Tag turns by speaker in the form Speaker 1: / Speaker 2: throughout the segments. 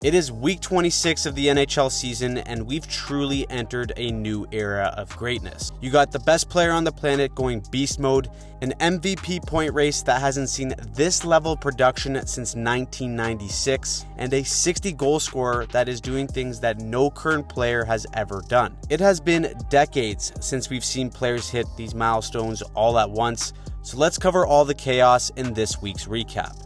Speaker 1: It is week 26 of the NHL season, and we've truly entered a new era of greatness. You got the best player on the planet going beast mode, an MVP point race that hasn't seen this level of production since 1996, and a 60 goal scorer that is doing things that no current player has ever done. It has been decades since we've seen players hit these milestones all at once, so let's cover all the chaos in this week's recap.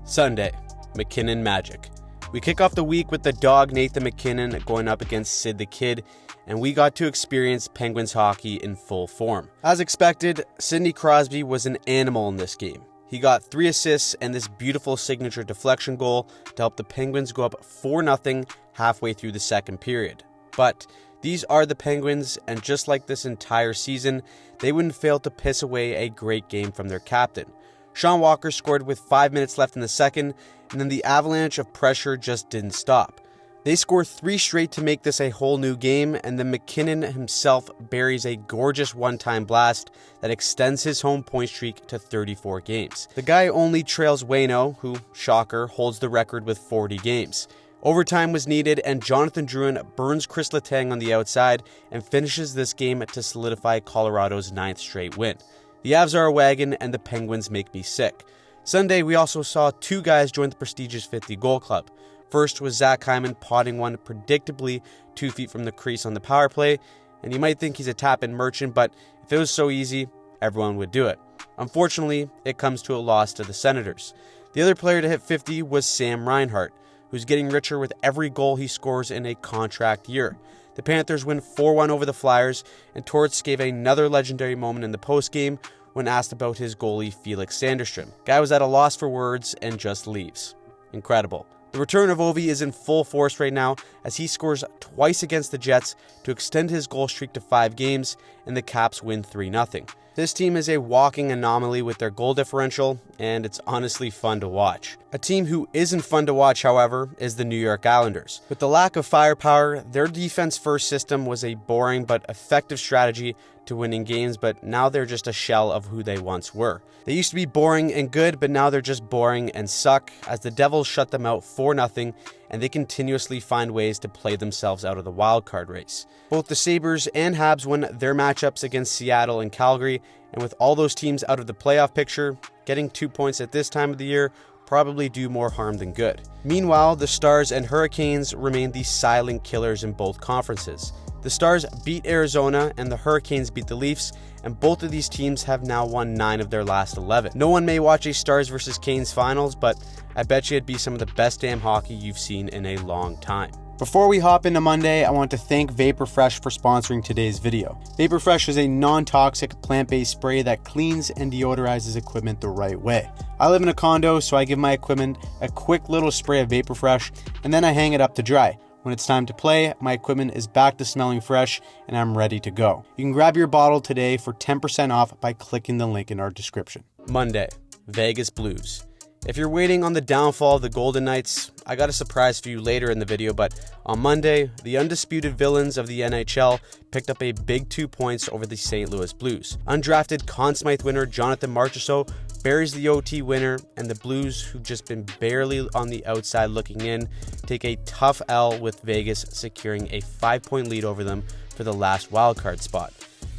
Speaker 1: Sunday, McKinnon Magic. We kick off the week with the dog Nathan McKinnon going up against Sid the Kid, and we got to experience Penguins hockey in full form. As expected, Sidney Crosby was an animal in this game. He got 3 assists and this beautiful signature deflection goal to help the Penguins go up 4-0 halfway through the second period. But these are the Penguins, and just like this entire season, they wouldn't fail to piss away a great game from their captain. Sean Walker scored with 5 minutes left in the second, and then the avalanche of pressure just didn't stop. They score 3 straight to make this a whole new game, and then McKinnon himself buries a gorgeous one-time blast that extends his home point streak to 34 games. The guy only trails Waino, who, shocker, holds the record with 40 games. Overtime was needed, and Jonathan Drouin burns Chris Letang on the outside and finishes this game to solidify Colorado's 9th straight win. The Avs are a wagon, and the Penguins make me sick. Sunday, we also saw 2 guys join the prestigious 50-goal club. First was Zach Hyman potting one predictably 2 feet from the crease on the power play, and you might think he's a tap-in merchant, but if it was so easy, everyone would do it. Unfortunately, it comes to a loss to the Senators. The other player to hit 50 was Sam Reinhart, who's getting richer with every goal he scores in a contract year. The Panthers win 4-1 over the Flyers, and Torts gave another legendary moment in the postgame when asked about his goalie Felix Sandstrom. Guy was at a loss for words and just leaves. Incredible. The return of Ovi is in full force right now as he scores twice against the Jets to extend his goal streak to 5 games, and the Caps win 3-0. This team is a walking anomaly with their goal differential, and it's honestly fun to watch. A team who isn't fun to watch, however, is the New York Islanders. With the lack of firepower, their defense-first system was a boring but effective strategy to winning games, but now they're just a shell of who they once were. They used to be boring and good, but now they're just boring and suck, as the Devils shut them out 4-0, and they continuously find ways to play themselves out of the wildcard race. Both the Sabres and Habs won their matchups against Seattle and Calgary, and with all those teams out of the playoff picture, getting 2 points at this time of the year probably do more harm than good. Meanwhile, the Stars and Hurricanes remain the silent killers in both conferences. The Stars beat Arizona and the Hurricanes beat the Leafs, and both of these teams have now won 9 of their last 11. No one may watch a Stars vs. Canes finals, but I bet you it'd be some of the best damn hockey you've seen in a long time. Before we hop into Monday, I want to thank VaporFresh for sponsoring today's video. VaporFresh is a non-toxic plant-based spray that cleans and deodorizes equipment the right way. I live in a condo, so I give my equipment a quick little spray of VaporFresh, and then I hang it up to dry. When it's time to play, my equipment is back to smelling fresh and I'm ready to go. You can grab your bottle today for 10% off by clicking the link in our description. Monday, Vegas Blues. If you're waiting on the downfall of the Golden Knights, I got a surprise for you later in the video, but on Monday, the undisputed villains of the NHL picked up a big 2 points over the St. Louis Blues. Undrafted Conn Smythe winner Jonathan Marchessault buries the OT winner, and the Blues, who've just been barely on the outside looking in, take a tough L, with Vegas securing a 5-point lead over them for the last wildcard spot.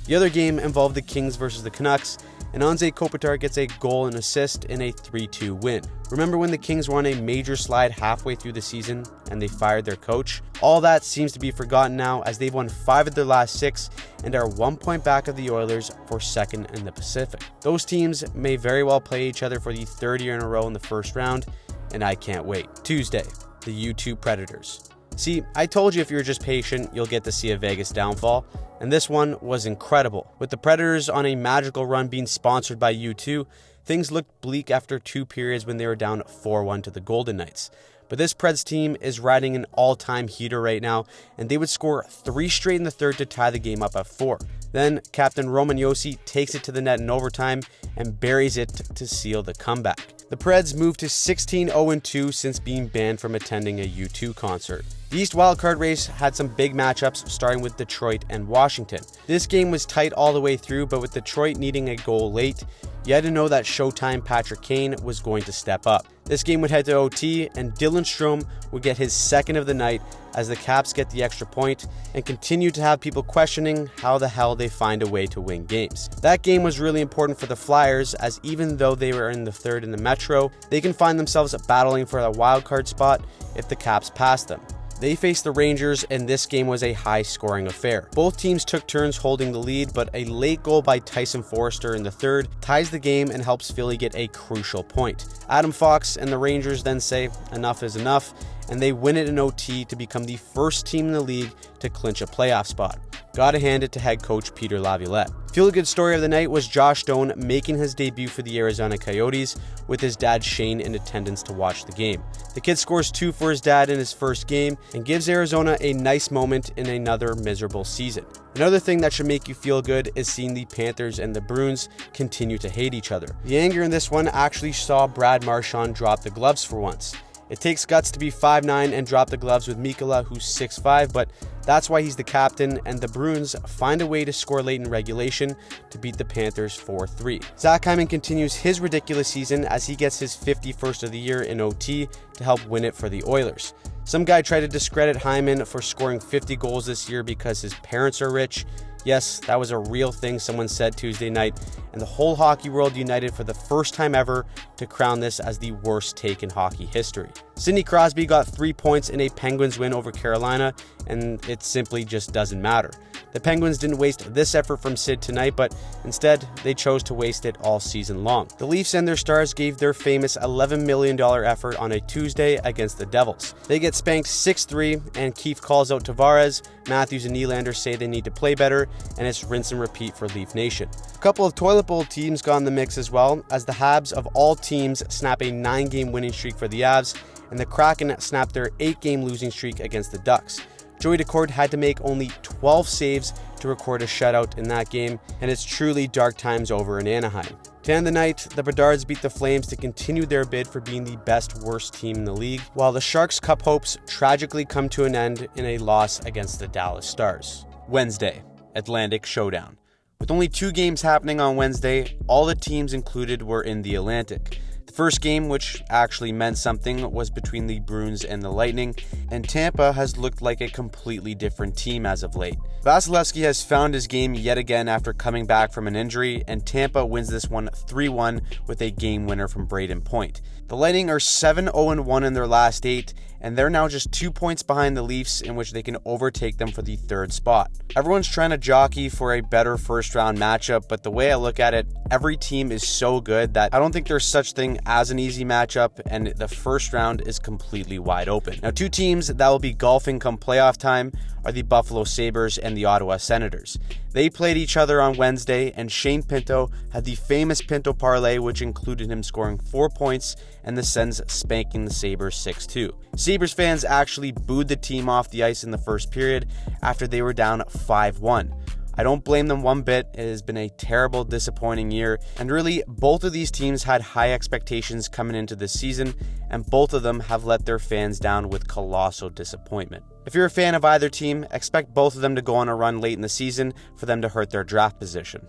Speaker 1: The other game involved the Kings versus the Canucks, and Anze Kopitar gets a goal and assist in a 3-2 win. Remember when the Kings were on a major slide halfway through the season and they fired their coach? All that seems to be forgotten now, as they've won 5 of their last 6 and are 1 point back of the Oilers for second in the Pacific. Those teams may very well play each other for the 3rd year in a row in the first round, and I can't wait. Tuesday, the U2 Predators. See, I told you if you're just patient, you'll get to see a Vegas downfall, and this one was incredible. With the Predators on a magical run being sponsored by U2, things looked bleak after 2 periods when they were down 4-1 to the Golden Knights. But this Preds team is riding an all-time heater right now, and they would score 3 straight in the third to tie the game up at 4. Then Captain Roman Josi takes it to the net in overtime and buries it to seal the comeback. The Preds moved to 16-0-2 since being banned from attending a U2 concert. The East wildcard race had some big matchups, starting with Detroit and Washington. This game was tight all the way through, but with Detroit needing a goal late, You had to know that Showtime Patrick Kane was going to step up. This game would head to OT, and Dylan Strome would get his second of the night as the Caps get the extra point and continue to have people questioning how the hell they find a way to win games. That game was really important for the Flyers, as even though they were in the third in the Metro, they can find themselves battling for a wild card spot if the Caps pass them. They faced the Rangers, and this game was a high-scoring affair. Both teams took turns holding the lead, but a late goal by Tyson Forrester in the third ties the game and helps Philly get a crucial point. Adam Fox and the Rangers then say enough is enough, and they win it in OT to become the first team in the league to clinch a playoff spot. Gotta hand it to head coach Peter Laviolette. Feel-good story of the night was Josh Stone making his debut for the Arizona Coyotes with his dad Shane in attendance to watch the game. The kid scores 2 for his dad in his first game and gives Arizona a nice moment in another miserable season. Another thing that should make you feel good is seeing the Panthers and the Bruins continue to hate each other. The anger in this one actually saw Brad Marchand drop the gloves for once. It takes guts to be 5'9" and drop the gloves with Mikkola, who's 6'5", but that's why he's the captain, and the Bruins find a way to score late in regulation to beat the Panthers 4-3. Zach Hyman continues his ridiculous season as he gets his 51st of the year in OT to help win it for the Oilers. Some guy tried to discredit Hyman for scoring 50 goals this year because his parents are rich. Yes, that was a real thing someone said Tuesday night, and the whole hockey world united for the first time ever to crown this as the worst take in hockey history. Sidney Crosby got 3 points in a Penguins win over Carolina, and it simply just doesn't matter. The Penguins didn't waste this effort from Sid tonight, but instead, they chose to waste it all season long. The Leafs and their stars gave their famous $11 million effort on a Tuesday against the Devils. They get spanked 6-3, and Keefe calls out Tavares. Matthews and Nylander say they need to play better, and it's rinse and repeat for Leaf Nation. A couple of toilet bowl teams got in the mix as well, as the Habs of all teams snap a 9-game winning streak for the Avs, and the Kraken snap their 8-game losing streak against the Ducks. Joey Daccord had to make only 12 saves to record a shutout in that game, and it's truly dark times over in Anaheim. To end the night, the Bedards beat the Flames to continue their bid for being the best-worst team in the league, while the Sharks' Cup hopes tragically come to an end in a loss against the Dallas Stars. Wednesday, Atlantic Showdown. With only 2 games happening on Wednesday, all the teams included were in the Atlantic. The first game, which actually meant something, was between the Bruins and the Lightning, and Tampa has looked like a completely different team as of late. Vasilevsky has found his game yet again after coming back from an injury, and Tampa wins this one 3-1 with a game winner from Braden Point. The Lightning are 7-0-1 in their last 8, and they're now just 2 points behind the Leafs, in which they can overtake them for the 3rd spot. Everyone's trying to jockey for a better first-round matchup, but the way I look at it, every team is so good that I don't think there's such thing as an easy matchup, and the first round is completely wide open. Now, 2 teams that will be golfing come playoff time are the Buffalo Sabres and the Ottawa Senators. They played each other on Wednesday, and Shane Pinto had the famous Pinto parlay, which included him scoring 4 points and the Sens spanking the Sabres 6-2. Sabres fans actually booed the team off the ice in the first period after they were down 5-1. I don't blame them one bit. It has been a terrible, disappointing year, and really, both of these teams had high expectations coming into this season, and both of them have let their fans down with colossal disappointment. If you're a fan of either team, expect both of them to go on a run late in the season for them to hurt their draft position.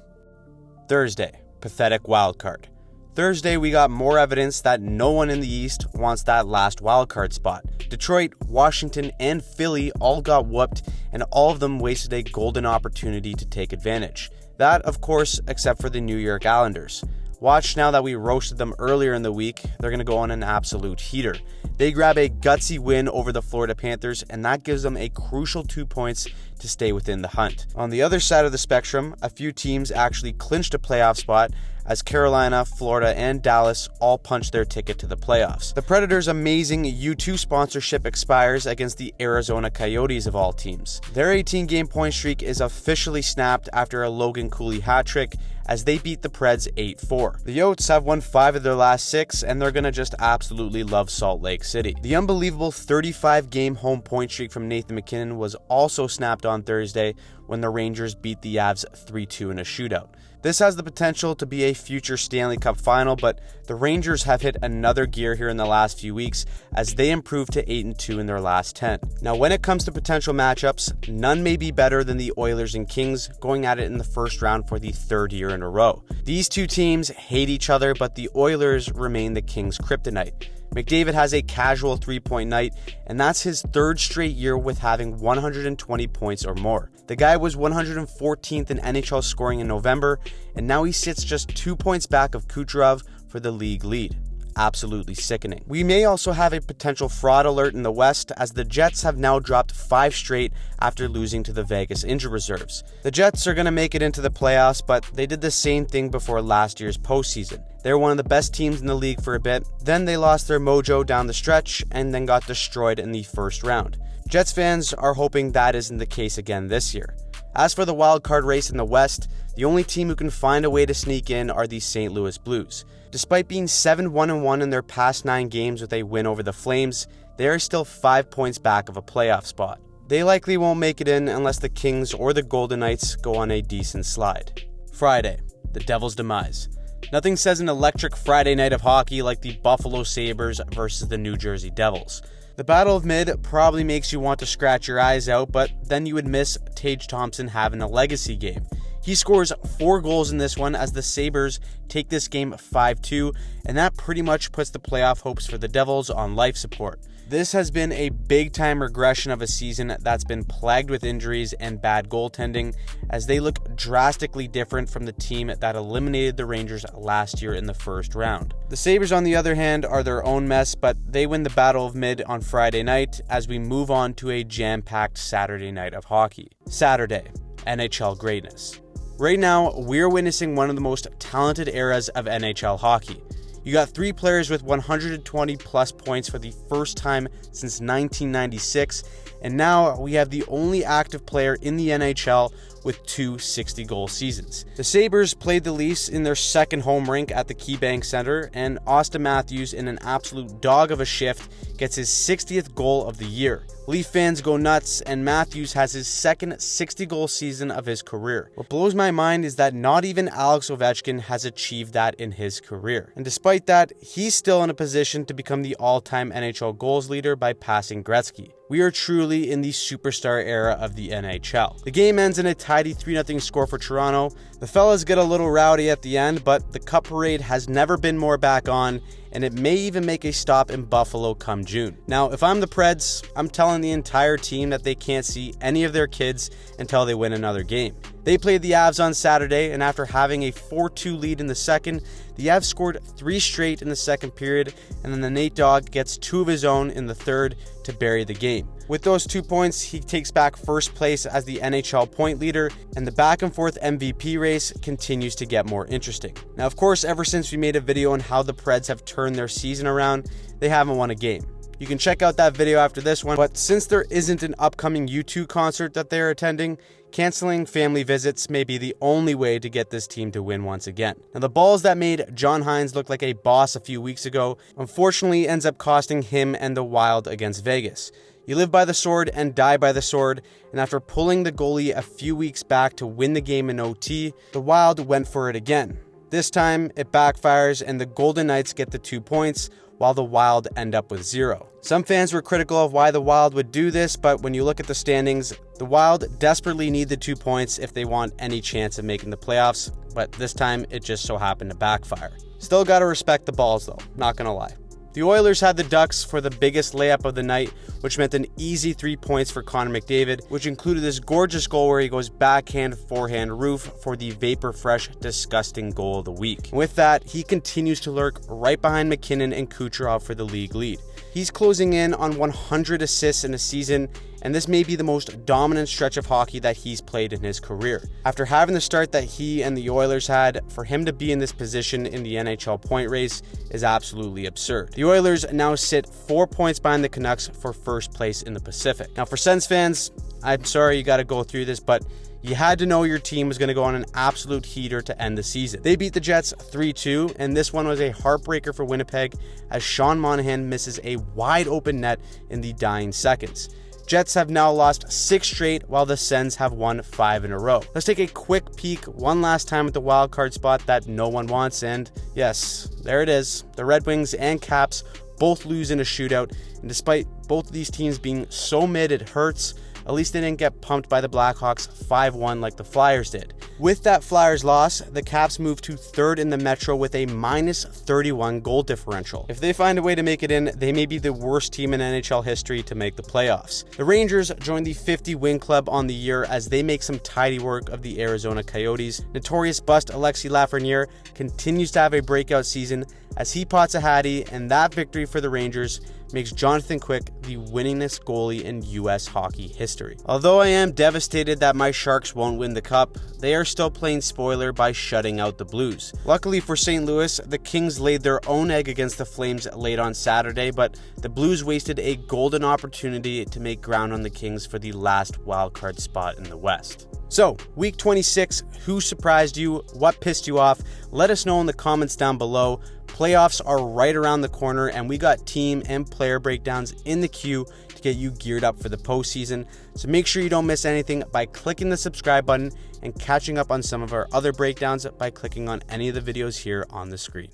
Speaker 1: Thursday, pathetic wildcard. Thursday, we got more evidence that no one in the East wants that last wildcard spot. Detroit, Washington, and Philly all got whooped, and all of them wasted a golden opportunity to take advantage. That, of course, except for the New York Islanders. Watch now that we roasted them earlier in the week, they're going to go on an absolute heater. They grab a gutsy win over the Florida Panthers, and that gives them a crucial 2 points to stay within the hunt. On the other side of the spectrum, a few teams actually clinched a playoff spot, as Carolina, Florida, and Dallas all punched their ticket to the playoffs. The Predators' amazing U2 sponsorship expires against the Arizona Coyotes of all teams. Their 18-game point streak is officially snapped after a Logan Cooley hat trick, as they beat the Preds 8-4. The Yotes have won 5 of their last 6, and they're gonna just absolutely love Salt Lake City. The unbelievable 35-game home point streak from Nathan MacKinnon was also snapped on Thursday when the Rangers beat the Avs 3-2 in a shootout. This has the potential to be a future Stanley Cup final, but the Rangers have hit another gear here in the last few weeks as they improved to 8-2 in their last 10. Now, when it comes to potential matchups, none may be better than the Oilers and Kings going at it in the first round for the 3rd year in a row. These two teams hate each other, but the Oilers remain the Kings' kryptonite. McDavid has a casual 3-point night, and that's his third straight year with having 120 points or more. The guy was 114th in NHL scoring in November, and now he sits just 2 points back of Kucherov for the league lead. Absolutely sickening. We may also have a potential fraud alert in the West, as the Jets have now dropped 5 straight after losing to the Vegas injury reserves. The Jets are going to make it into the playoffs, but they did the same thing before last year's postseason. They were one of the best teams in the league for a bit, then they lost their mojo down the stretch and then got destroyed in the first round. Jets fans are hoping that isn't the case again this year. As for the wild card race in the West, the only team who can find a way to sneak in are the St. Louis Blues. Despite being 7-1-1 in their past 9 games with a win over the Flames, they are still 5 points back of a playoff spot. They likely won't make it in unless the Kings or the Golden Knights go on a decent slide. Friday, the Devils' demise. Nothing says an electric Friday night of hockey like the Buffalo Sabres versus the New Jersey Devils. The Battle of Mid probably makes you want to scratch your eyes out, but then you would miss Tage Thompson having a legacy game. He scores 4 goals in this one as the Sabres take this game 5-2, and that pretty much puts the playoff hopes for the Devils on life support. This has been a big-time regression of a season that's been plagued with injuries and bad goaltending, as they look drastically different from the team that eliminated the Rangers last year in the first round. The Sabres, on the other hand, are their own mess, but they win the Battle of Mid on Friday night as we move on to a jam-packed Saturday night of hockey. Saturday, NHL greatness. Right now, we're witnessing one of the most talented eras of NHL hockey. You got 3 players with 120 plus points for the first time since 1996, and now we have the only active player in the NHL with 2 60-goal seasons. The Sabres played the Leafs in their second home rink at the KeyBank Center, and Auston Matthews, in an absolute dog of a shift, gets his 60th goal of the year. Leaf fans go nuts, and Matthews has his second 60-goal season of his career. What blows my mind is that not even Alex Ovechkin has achieved that in his career. And despite that, he's still in a position to become the all-time NHL goals leader by passing Gretzky. We are truly in the superstar era of the NHL. The game ends in a tidy 3-0 score for Toronto. The fellas get a little rowdy at the end, but the Cup parade has never been more back on, and it may even make a stop in Buffalo come June. Now, if I'm the Preds, I'm telling the entire team that they can't see any of their kids until they win another game. They played the Avs on Saturday, and after having a 4-2 lead in the second, the Avs scored 3 straight in the second period, and then the Nate Dogg gets 2 of his own in the third to bury the game. With those 2 points, he takes back first place as the NHL point leader, and the back and forth MVP race continues to get more interesting. Now, of course, ever since we made a video on how the Preds have turned their season around, they haven't won a game. You can check out that video after this one, but since there isn't an upcoming U2 concert that they're attending, canceling family visits may be the only way to get this team to win once again. Now, the balls that made John Hines look like a boss a few weeks ago, unfortunately ends up costing him and the Wild against Vegas. You live by the sword and die by the sword, and after pulling the goalie a few weeks back to win the game in OT, the Wild went for it again. This time, it backfires and the Golden Knights get the 2 points, while the Wild end up with 0. Some fans were critical of why the Wild would do this, but when you look at the standings, the Wild desperately need the 2 points if they want any chance of making the playoffs, but this time it just so happened to backfire. Still gotta respect the balls though, not gonna lie. The Oilers had the Ducks for the biggest layup of the night, which meant an easy 3 points for Connor McDavid, which included this gorgeous goal where he goes backhand, forehand roof for the vapor fresh, disgusting goal of the week. And with that, he continues to lurk right behind McKinnon and Kucherov for the league lead. He's closing in on 100 assists in a season, and this may be the most dominant stretch of hockey that he's played in his career. After having the start that he and the Oilers had, for him to be in this position in the NHL point race is absolutely absurd. The Oilers now sit 4 points behind the Canucks for first place in the Pacific. Now, for Sens fans, I'm sorry you got to go through this, but you had to know your team was going to go on an absolute heater to end the season. They beat the Jets 3-2, and this one was a heartbreaker for Winnipeg as Sean Monahan misses a wide open net in the dying seconds. Jets have now lost 6 straight, while the Sens have won 5 in a row. Let's take a quick peek one last time at the wildcard spot that no one wants, and yes, there it is. The Red Wings and Caps both lose in a shootout, and despite both of these teams being so mid it hurts, At least they didn't get pumped by the Blackhawks 5-1 like the Flyers did. With that Flyers loss, the Caps moved to 3rd in the Metro with a minus 31 goal differential. If they find a way to make it in, they may be the worst team in NHL history to make the playoffs. The Rangers joined the 50-win club on the year as they make some tidy work of the Arizona Coyotes. Notorious bust Alexis Lafreniere continues to have a breakout season as he pots a hattie, and that victory for the Rangers makes Jonathan Quick the winningest goalie in U.S. hockey history. Although I am devastated that my Sharks won't win the cup, they are still playing spoiler by shutting out the Blues. Luckily for St. Louis, the Kings laid their own egg against the Flames late on Saturday, but the Blues wasted a golden opportunity to make ground on the Kings for the last wildcard spot in the West. So, week 26, who surprised you? What pissed you off? Let us know in the comments down below. Playoffs are right around the corner, and we got team and player breakdowns in the queue to get you geared up for the postseason. So make sure you don't miss anything by clicking the subscribe button and catching up on some of our other breakdowns by clicking on any of the videos here on the screen.